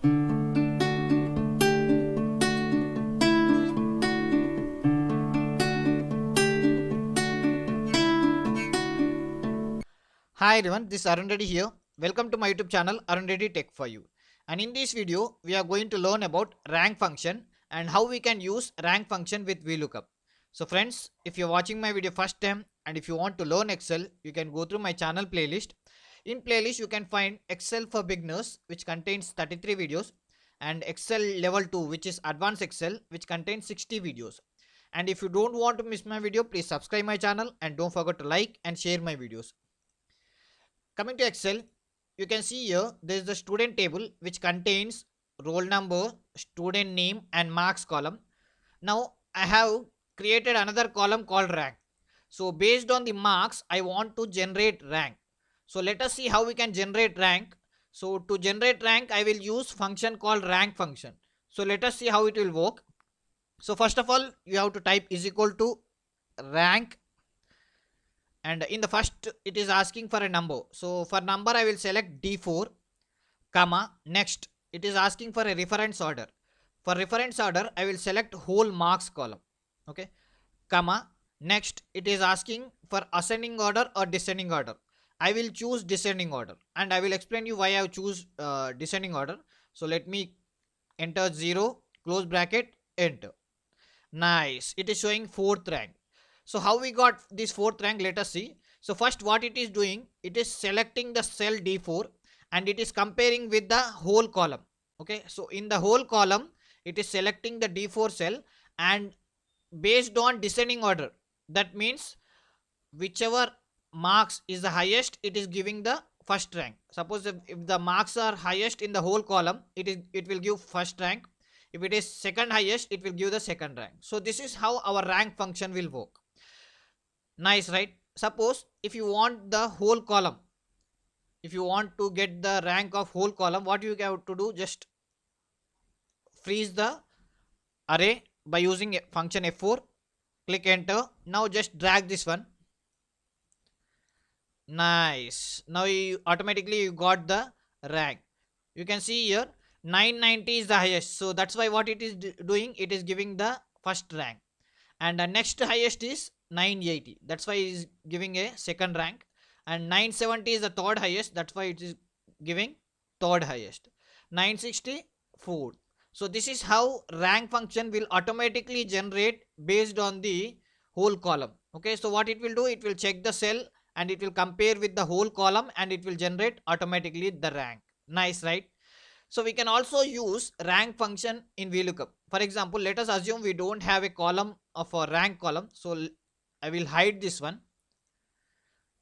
Hi everyone, this is Arun Reddy here. Welcome to my YouTube channel Arun Reddy Tech for You. And in this video, we are going to learn about rank function and how we can use rank function with VLOOKUP. So friends, if you're watching my video first time and if you want to learn Excel, you can go through my channel playlist. In playlist, you can find Excel for beginners, which contains 33 videos, and Excel level 2, which is advanced Excel, which contains 60 videos. And if you don't want to miss my video, please subscribe my channel and don't forget to like and share my videos. Coming to Excel, you can see here there is the student table which contains roll number, student name and marks column. Now I have created another column called rank. So based on the marks, I want to generate rank. So let us see how we can generate rank. So to generate rank, I will use function called rank function. So let us see how it will work. So first of all, you have to type is equal to rank, and in the first it is asking for a number. So for number I will select D4, comma, next it is asking for a reference order. For reference order I will select whole marks column, okay, comma, next it is asking for ascending order or descending order. I will choose descending order and I will explain you why I choose descending order. So let me enter 0, close bracket, enter. Nice, it is showing fourth rank. So how we got this fourth rank, let us see. So first what it is doing, it is selecting the cell D4 and it is comparing with the whole column. Okay, so in the whole column it is selecting the D4 cell and based on descending order, that means whichever marks is the highest, it is giving the first rank. Suppose if the marks are highest in the whole column, it will give first rank. If it is second highest, it will give the second rank. So this is how our rank function will work. Nice, right? Suppose if you want the whole column, if you want to get the rank of whole column, what you have to do, just freeze the array by using function F4, click enter. Now just drag this one. Nice, now you automatically you got the rank. You can see here 990 is the highest, so that's why what it is doing, it is giving the first rank. And the next highest is 980, that's why it is giving a second rank. And 970 is the third highest, that's why it is giving third highest. 960, fourth. So this is how rank function will automatically generate based on the whole column. Okay, so what it will do, it will check the cell and it will compare with the whole column and it will generate automatically the rank. Nice, right? So we can also use rank function in VLOOKUP. For example, let us assume we don't have a column of a rank column. So I will hide this one.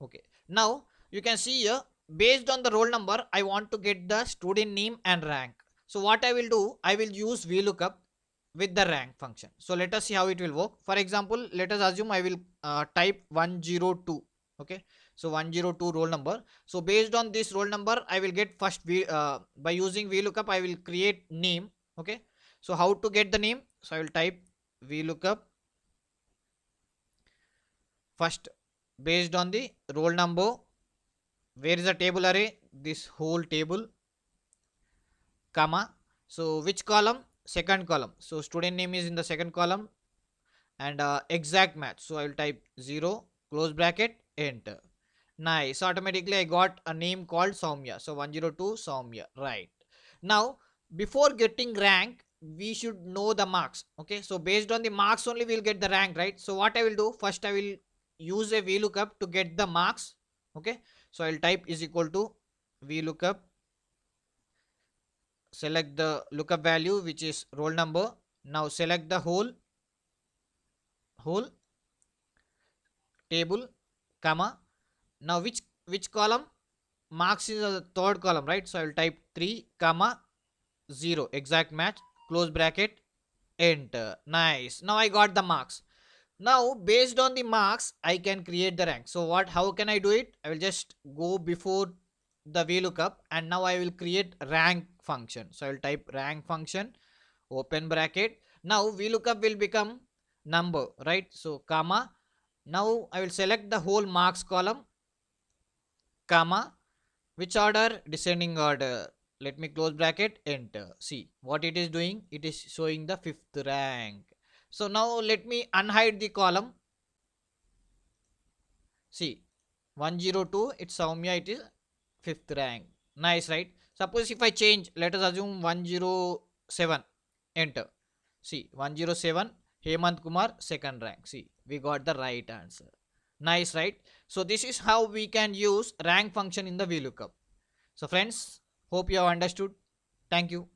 Okay. Now you can see here, based on the roll number, I want to get the student name and rank. So what I will do, I will use VLOOKUP with the rank function. So let us see how it will work. For example, let us assume I will type 102. Okay, so 102 roll number. So based on this roll number, I will get first by using VLOOKUP I will create name. Okay, so how to get the name? So I will type VLOOKUP first based on the roll number. Where is the table array? This whole table, comma, so which column? Second column. So student name is in the second column and exact match. So I will type 0, close bracket, enter. Nice, automatically I got a name called Soumya. So 102 Soumya, right? Now before getting rank, we should know the marks. Okay, so based on the marks only we'll get the rank, right? So what I will do, first I will use a VLOOKUP to get the marks. Okay, so I'll type is equal to VLOOKUP, select the lookup value which is roll number. Now select the whole table, comma, now which column? Marks is the third column, right? So I will type 3, comma, 0, exact match, close bracket, enter. Nice, now I got the marks. Now based on the marks I can create the rank. So how can I do it? I will just go before the VLOOKUP and now I will create rank function. So I will type rank function, open bracket. Now VLOOKUP will become number, right? So comma, now I will select the whole marks column, comma, which order? Descending order. let me close bracket, enter. See what it is doing, it is showing the 5th rank. So now let me unhide the column. See 102, it's Soumya, it is 5th rank. Nice, right? Suppose if I change, let us assume 107, enter. See 107, Hemant Kumar, 2nd rank. See, we got the right answer. Nice, right? So this is how we can use rank function in the VLOOKUP. So friends, hope you have understood. Thank you.